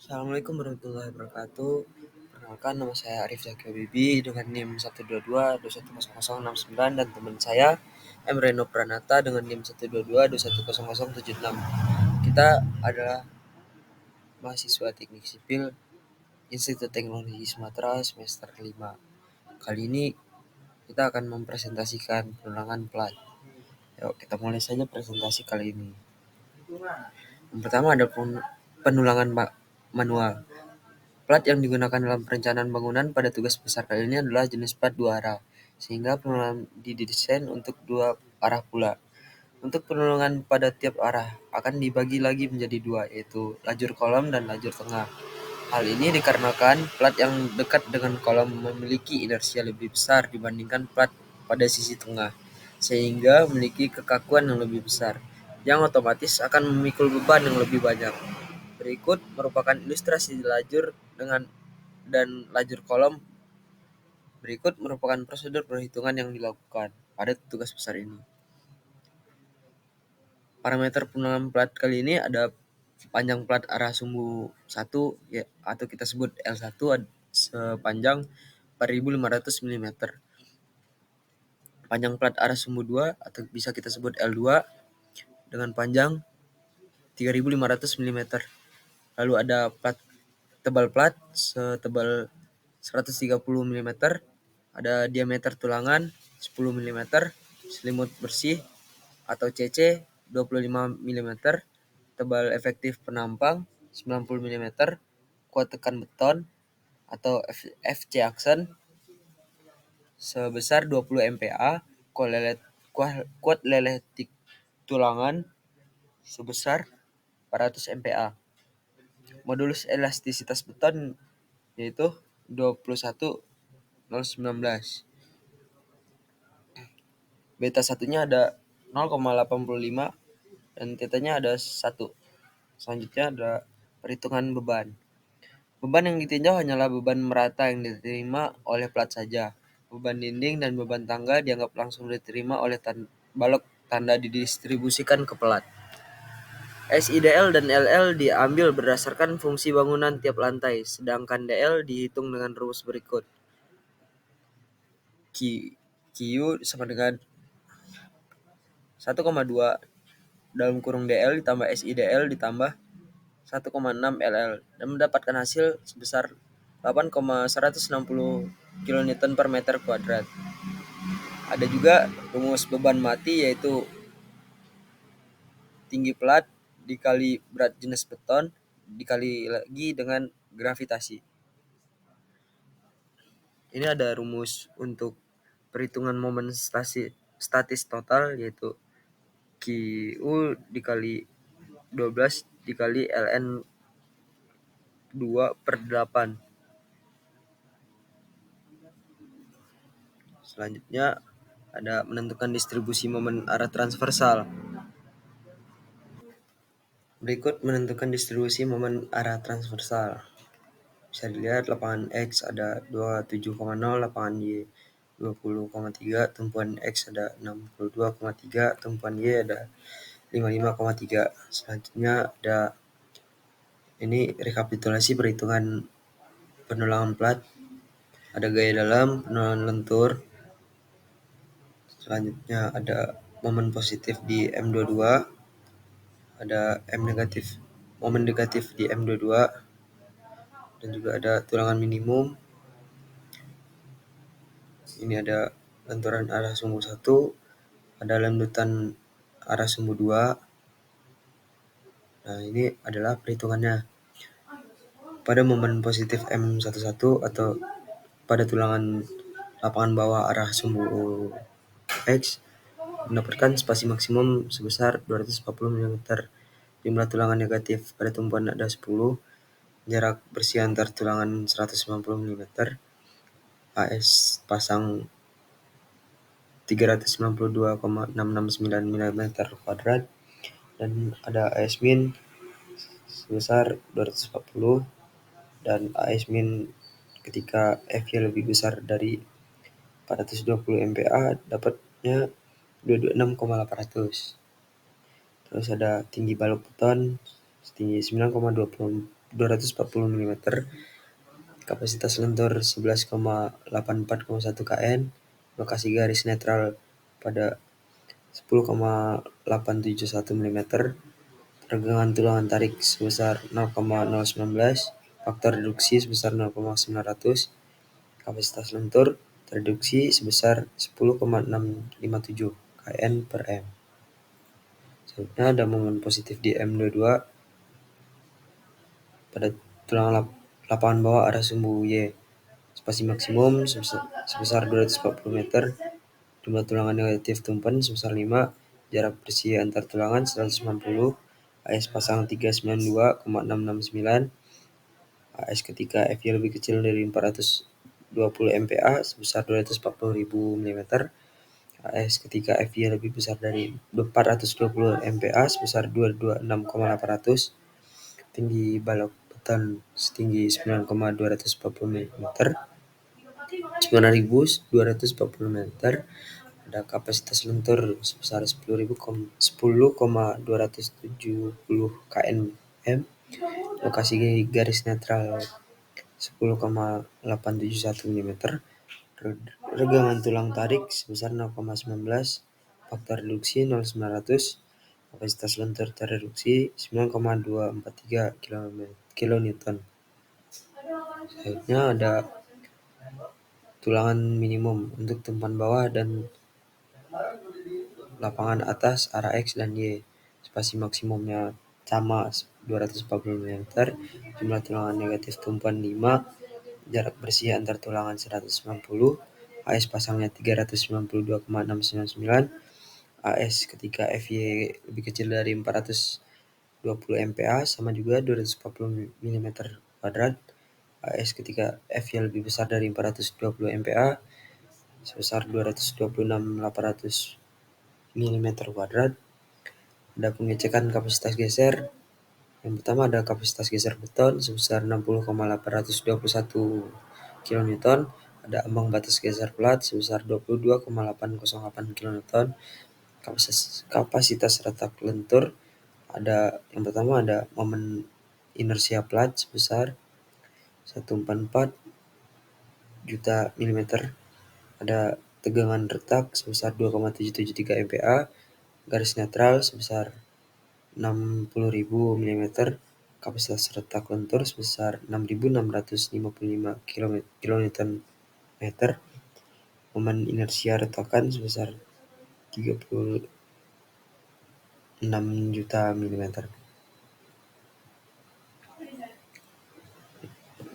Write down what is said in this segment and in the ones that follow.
Assalamualaikum warahmatullahi wabarakatuh. Perkenalkan, nama saya Arif Zaki Habibi dengan NIM 122 21006 dan teman saya M. Reno Pranata dengan NIM 122 2100076. Kita adalah mahasiswa Teknik Sipil Institut Teknologi Sumatera semester 5. Kali ini kita akan mempresentasikan penulangan plat. Yuk, kita mulai saja presentasi kali ini. Yang pertama ada penulangan manual. Plat yang digunakan dalam perencanaan bangunan pada tugas besar kali ini adalah jenis plat dua arah, sehingga penulangan didesain untuk dua arah pula. Untuk penulangan pada tiap arah akan dibagi lagi menjadi dua, yaitu lajur kolom dan lajur tengah. Hal ini dikarenakan plat yang dekat dengan kolom memiliki inersia lebih besar dibandingkan plat pada sisi tengah, sehingga memiliki kekakuan yang lebih besar, yang otomatis akan memikul beban yang lebih banyak. Berikut merupakan ilustrasi lajur dan lajur kolom. Berikut merupakan prosedur perhitungan yang dilakukan pada tugas besar ini. Parameter penulangan plat kali ini ada panjang plat arah sumbu 1 ya, atau kita sebut L1 sepanjang 4500 mm. Panjang plat arah sumbu 2 atau bisa kita sebut L2 dengan panjang 3500 mm. Lalu ada tebal plat setebal 130 mm, ada diameter tulangan 10 mm, selimut bersih atau CC 25 mm, tebal efektif penampang 90 mm, kuat tekan beton atau FC Aksen sebesar 20 MPa, kuat leleh tulangan sebesar 400 MPa. Modulus elastisitas beton yaitu 21019. Beta satunya ada 0,85 dan tetanya ada 1. Selanjutnya ada perhitungan beban. Beban yang ditinjau hanyalah beban merata yang diterima oleh plat saja. Beban dinding dan beban tangga dianggap langsung diterima oleh balok tanda didistribusikan ke plat. SIDL dan LL diambil berdasarkan fungsi bangunan tiap lantai, sedangkan DL dihitung dengan rumus berikut. QU sama dengan 1,2 dalam kurung DL ditambah SIDL ditambah 1,6 LL dan mendapatkan hasil sebesar 8,160 kN per meter kuadrat. Ada juga rumus beban mati yaitu tinggi plat dikali berat jenis beton dikali lagi dengan gravitasi. Ini ada rumus untuk perhitungan momen statis total yaitu QU dikali 12 dikali ln 2/8. Selanjutnya ada menentukan distribusi momen arah transversal. Berikut menentukan distribusi momen arah transversal. Bisa dilihat lapangan X ada 27,0, lapangan Y 20,3, tumpuan X ada 62,3, tumpuan Y ada 55,3. Selanjutnya ada ini rekapitulasi perhitungan penulangan plat. Ada gaya dalam, penulangan lentur. Selanjutnya ada momen positif di M22, ada momen negatif di M22, dan juga ada tulangan minimum. Ini ada lenturan arah sumbu 1, ada lanjutan arah sumbu 2. Nah, ini adalah perhitungannya. Pada momen positif M11 atau pada tulangan lapangan bawah arah sumbu X mendapatkan spasi maksimum sebesar 240 mm. Jumlah tulangan negatif pada tumpuan ada 10. Jarak bersih antar tulangan 190 mm. AS pasang 392,669 mm kuadrat dan ada AS min sebesar 240 dan AS min ketika F lebih besar dari 420 MPa dapatnya 226,800. Terus ada tinggi balok beton setinggi 9,20 240 mm, kapasitas lentur 11,84,1 kN, lokasi garis netral pada 10,871 mm, regangan tulangan tarik sebesar 0,019, faktor reduksi sebesar 0,900, kapasitas lentur terreduksi sebesar 10,657 kN per M. Selanjutnya ada momen positif di M22 pada tulangan lapangan bawah arah sumbu Y. Spasi maksimum sebesar 240 meter, jumlah tulangan negatif tumpen sebesar 5, jarak bersih antar tulangan 190, AS pasang 392,669, AS ketika FY lebih kecil dari 420 MPa sebesar 240.000 mm, AS ketika FY lebih besar dari 420 MPa sebesar 226,800, tinggi balok beton setinggi 9,240 meter, 9.240 meter, ada kapasitas lentur sebesar 10,270 kN, lokasi garis netral 10,871 mm, regangan tulang tarik sebesar 0,19, faktor reduksi 0,900, kapasitas lentur terreduksi 9,243 kN. Selanjutnya ada tulangan minimum untuk tumpuan bawah dan lapangan atas arah X dan Y. Spasi maksimumnya sama 240 mm, jumlah tulangan negatif tumpuan 5, jarak bersih antar tulangan 190, AS pasangnya 392,699, AS ketika FY lebih kecil dari 420 MPa sama juga 240 mm kuadrat, AS ketika FY lebih besar dari 420 MPa sebesar 226.800 mm kuadrat. Ada pengecekan kapasitas geser. Yang pertama ada kapasitas geser beton sebesar 60,821 kN, ada ambang batas geser plat sebesar 22,808 kN. Kapasitas retak lentur ada yang pertama ada momen inersia plat sebesar 144 juta mm, ada tegangan retak sebesar 2,773 MPa, garis netral sebesar 60.000 mm, kapasitas retak lentur sebesar 6.655 kN, momen inersia retakan sebesar 36 juta mm.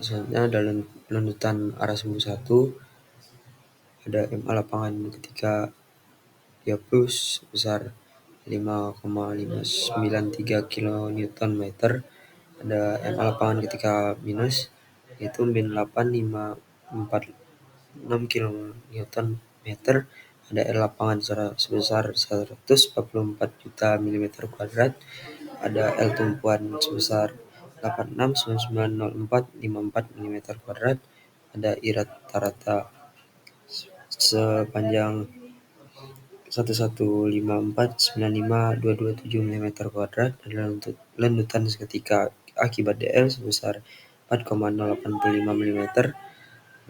Selanjutnya ada lanjutan arah sumbu 1, ada MA lapangan ketika dia plus sebesar 5,593 kN, ada MA lapangan ketika minus yaitu min 8,546 kN, ada R lapangan sebesar 144 juta mm kuadrat, ada L tumpuan sebesar 86990454 mm kuadrat, ada I rata-rata sepanjang 115495227 mm kuadrat, dan lanjutan seketika akibat DL sebesar 4,085 mm,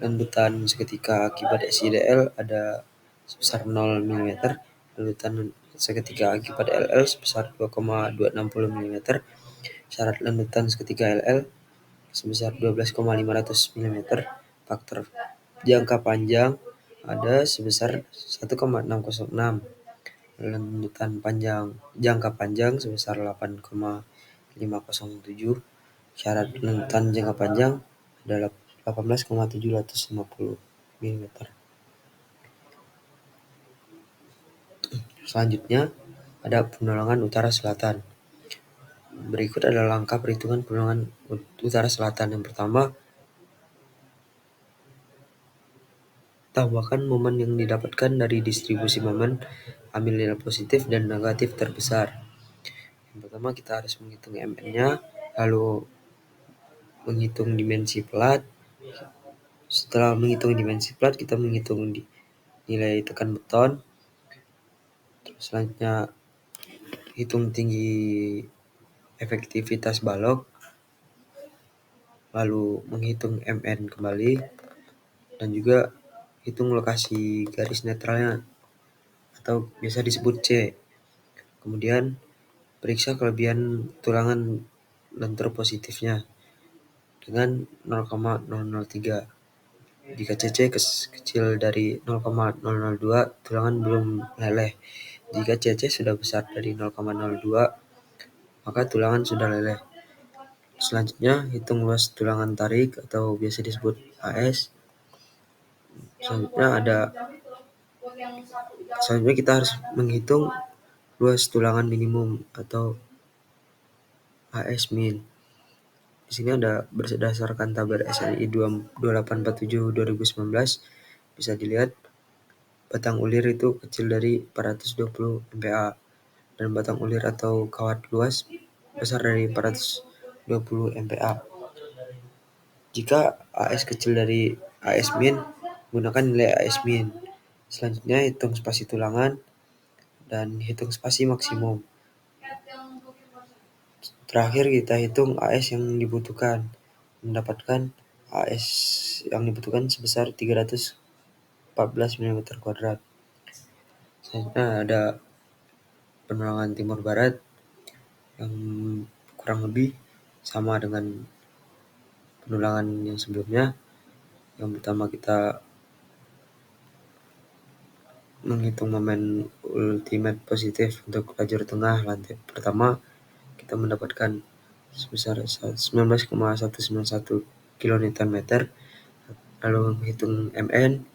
lanjutan seketika akibat SIDL ada sebesar 0 mm, lanjutan seketika akibat LL sebesar 2,260 mm, syarat lanjutan seketika LL sebesar 12,500 mm, faktor jangka panjang ada sebesar 1,606, lanjutan jangka panjang sebesar 8,507, syarat lanjutan jangka panjang adalah 18,750 mm. Selanjutnya ada penolongan utara selatan. Berikut adalah langkah perhitungan penolongan utara selatan. Yang pertama, tambahkan momen yang didapatkan dari distribusi momen, ambil nilai positif dan negatif terbesar. Yang pertama kita harus menghitung MN-nya, lalu menghitung dimensi plat. Setelah menghitung dimensi plat, kita menghitung nilai tekan beton. Selanjutnya hitung tinggi efektivitas balok. lalu menghitung MN kembali, dan juga hitung lokasi garis netralnya atau biasa disebut C. Kemudian periksa kelebihan tulangan lentur positifnya dengan 0,003. Jika CC kecil dari 0,002, tulangan belum meleleh. Jika CC sudah besar dari 0,02, maka tulangan sudah meleleh. Selanjutnya, hitung luas tulangan tarik atau biasa disebut AS. Selanjutnya kita harus menghitung luas tulangan minimum atau AS min. Di sini ada berdasarkan tabel SNI 2847-2019, bisa dilihat batang ulir itu kecil dari 420 MPa dan batang ulir atau kawat luas besar dari 420 MPa. Jika AS kecil dari AS min, gunakan nilai AS min. Selanjutnya hitung spasi tulangan dan hitung spasi maksimum. Terakhir kita hitung AS yang dibutuhkan. Mendapatkan AS yang dibutuhkan sebesar 314 mm². Selanjutnya ada penulangan timur barat yang kurang lebih sama dengan penulangan yang sebelumnya. Yang pertama kita menghitung momen ultimate positif untuk lajur tengah lantai pertama, kita mendapatkan sebesar 19,191 kN. Lalu hitung MN,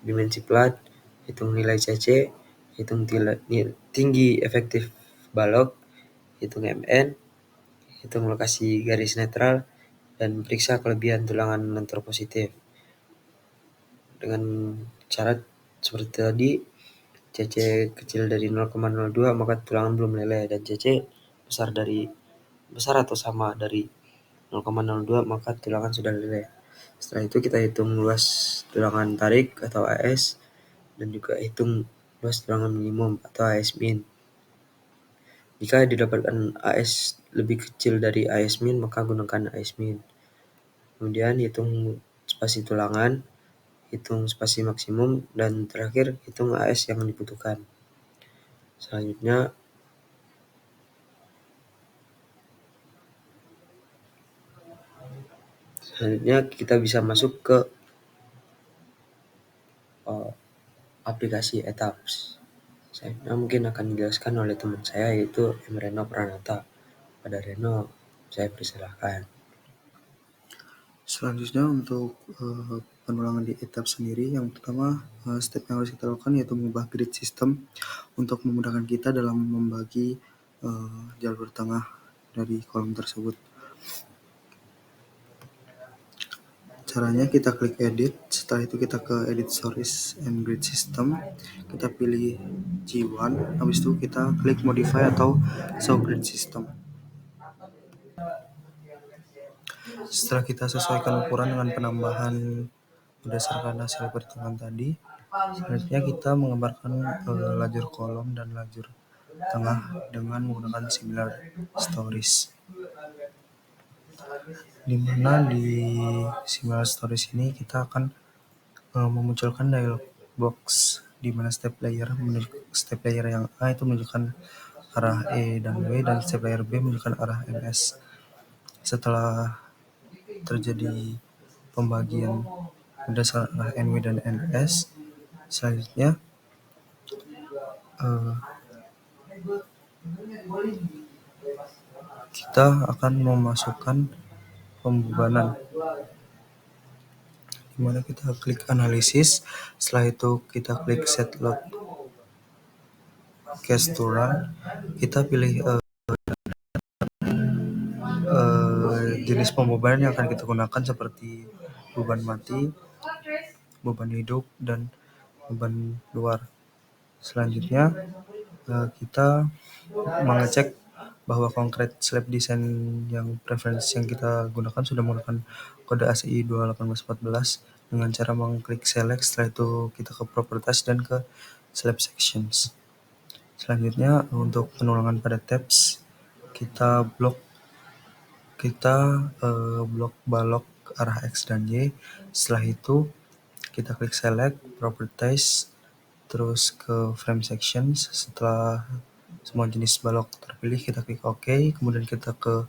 dimensi plat, hitung nilai CC, hitung tinggi efektif balok, hitung MN, hitung lokasi garis netral, dan periksa kelebihan tulangan lentur positif. Dengan syarat seperti tadi, CC kecil dari 0,02 maka tulangan belum meleleh, dan CC besar atau sama dari 0,02 maka tulangan sudah meleleh. Setelah itu kita hitung luas tulangan tarik atau AS dan juga hitung luas tulangan minimum atau AS min. Jika didapatkan AS lebih kecil dari AS min, maka gunakan AS min. Kemudian hitung spasi tulangan, hitung spasi maksimum, dan terakhir hitung AS yang dibutuhkan. Selanjutnya kita bisa masuk ke aplikasi Etaps. Selanjutnya mungkin akan dijelaskan oleh teman saya, yaitu Reno Pranata. Pada Reno, saya persilahkan. Selanjutnya untuk penulangan di etap sendiri, yang pertama step yang harus kita lakukan yaitu mengubah grid system untuk memudahkan kita dalam membagi jalur tengah dari kolom tersebut. Caranya kita klik edit, setelah itu kita ke edit source and grid system, kita pilih G1, habis itu kita klik modify atau show grid system. Setelah kita sesuaikan ukuran dengan penambahan berdasarkan hasil perhitungan tadi, selanjutnya kita menggambarkan lajur kolom dan lajur tengah dengan menggunakan similar stories. Di mana di similar stories ini kita akan memunculkan dialog box di mana step layer yang A itu menunjukkan arah E dan W, dan step layer B menunjukkan arah MS. Setelah terjadi pembagian berdasarkan arah NW dan NS, selanjutnya kita akan memasukkan pembebanan, dimana kita klik analisis, setelah itu kita klik set load case to run, kita pilih jenis pembebanan yang akan kita gunakan seperti beban mati, beban hidup, dan beban luar. Selanjutnya kita mengecek bahwa konkret slab design yang preferensi yang kita gunakan sudah menggunakan kode ACI 21814 dengan cara mengklik select, setelah itu kita ke properties dan ke slab sections. Selanjutnya untuk penulangan pada tabs, kita kita blok balok arah X dan Y. Setelah itu kita klik select, properties, terus ke frame sections. Setelah semua jenis balok terpilih, kita klik OK, kemudian kita ke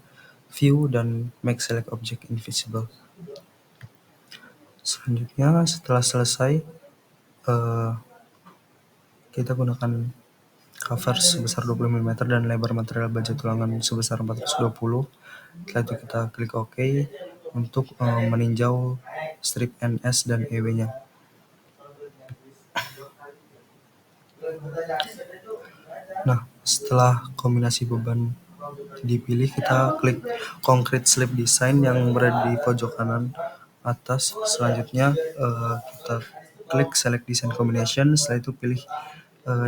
view dan make select object invisible. Selanjutnya setelah selesai, kita gunakan cover sebesar 20 mm dan lebar material baja tulangan sebesar 420. Setelah itu kita klik OK untuk meninjau strip NS dan EW-nya. Nah, setelah kombinasi beban dipilih, kita klik concrete slab design yang berada di pojok kanan atas. Selanjutnya kita klik select design combination. Setelah itu pilih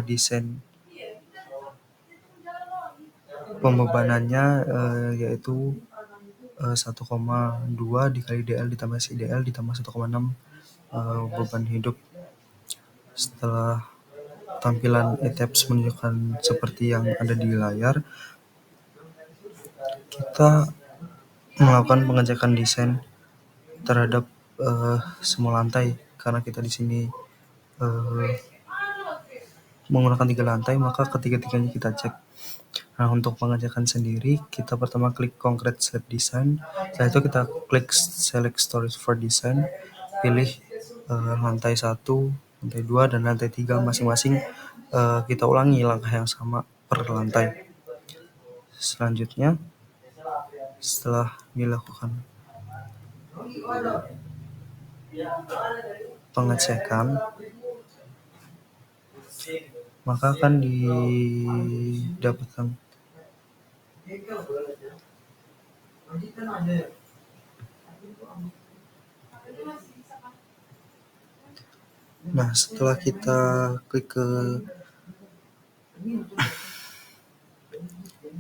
desain pembebanannya, yaitu 1,2 dikali DL ditambah CDL ditambah 1,6 beban hidup. Setelah tampilan ETABS menunjukkan seperti yang ada di layar, kita melakukan pengecekan desain terhadap semua lantai, karena kita di sini menggunakan 3 lantai, maka ketiga-tiganya kita cek. Nah, untuk pengecekan sendiri, kita pertama klik concrete slab design. Setelah itu kita klik select storage for design, pilih lantai 1, lantai 2, dan lantai 3 masing-masing. Kita ulangi langkah yang sama per lantai. Selanjutnya, setelah dilakukan pengecekan, maka akan didapatkan Nah, setelah kita klik ke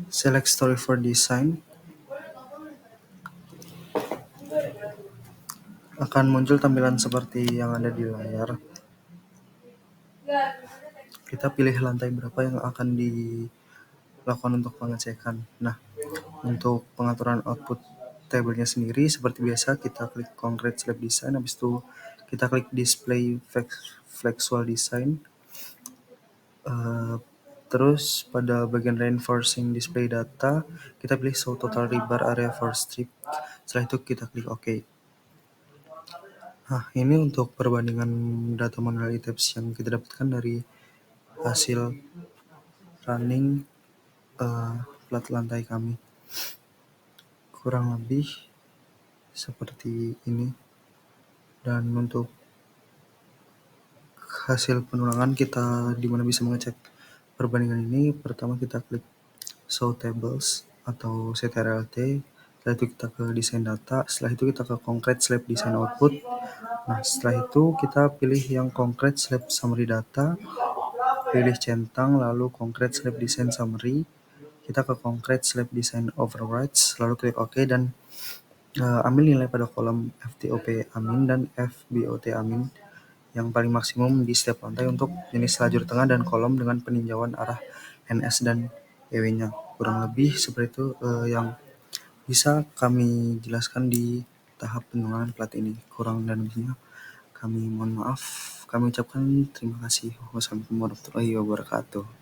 select story for design, akan muncul tampilan seperti yang ada di layar. Kita pilih lantai berapa yang akan dilakukan untuk pengecekan. Nah, untuk pengaturan output tabelnya sendiri, seperti biasa kita klik concrete slab design, habis itu kita klik display flexual design. Terus pada bagian reinforcing display data, kita pilih show total rebar area for strip. Setelah itu kita klik OK. Nah, ini untuk perbandingan data manual ETABS yang kita dapatkan dari hasil running plat lantai kami. Kurang lebih seperti ini. Dan untuk hasil penulangan kita dimana bisa mengecek perbandingan ini, pertama kita klik show tables atau CTRL-T. Setelah itu kita ke desain data. Setelah itu kita ke concrete slab design output. Nah, setelah itu kita pilih yang concrete slab summary data, pilih centang, lalu concrete slab design summary. Kita ke concrete slab design overrides, lalu klik OK dan ambil nilai pada kolom FTOP amin dan FBOT amin yang paling maksimum di setiap lantai untuk jenis lajur tengah dan kolom dengan peninjauan arah NS dan EW-nya. Kurang lebih seperti itu yang bisa kami jelaskan di tahap penulangan plat ini. Kurang dan lebihnya kami mohon maaf. Kami ucapkan terima kasih. Wassalamualaikum warahmatullahi wabarakatuh.